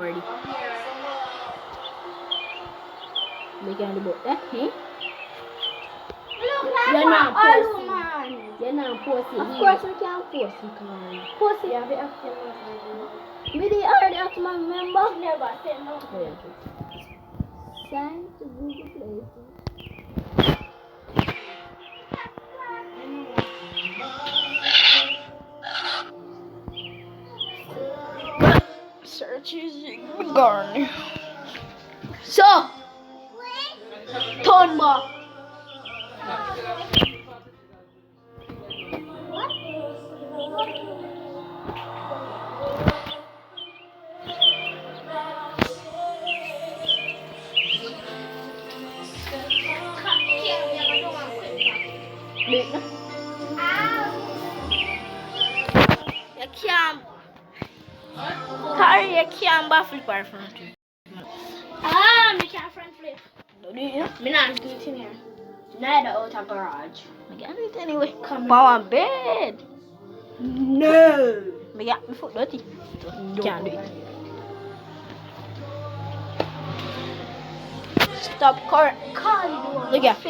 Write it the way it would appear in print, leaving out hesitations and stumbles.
already. They can do that, eh? You're not posting. You're not posting. Of course we can post it, man. Post it. Yeah, we have to me they already have to remember. Never said no. Sign to Google Play. Search is gone. So, turn back. You can't. Carry you can't backflip or front flip. Me can't front flip. Do you? Me not do it in here. Neither out of garage. I can do it anyway. Power bed. No. Me got my foot dirty. So can't do it. Stop car. Call you. Look at flip.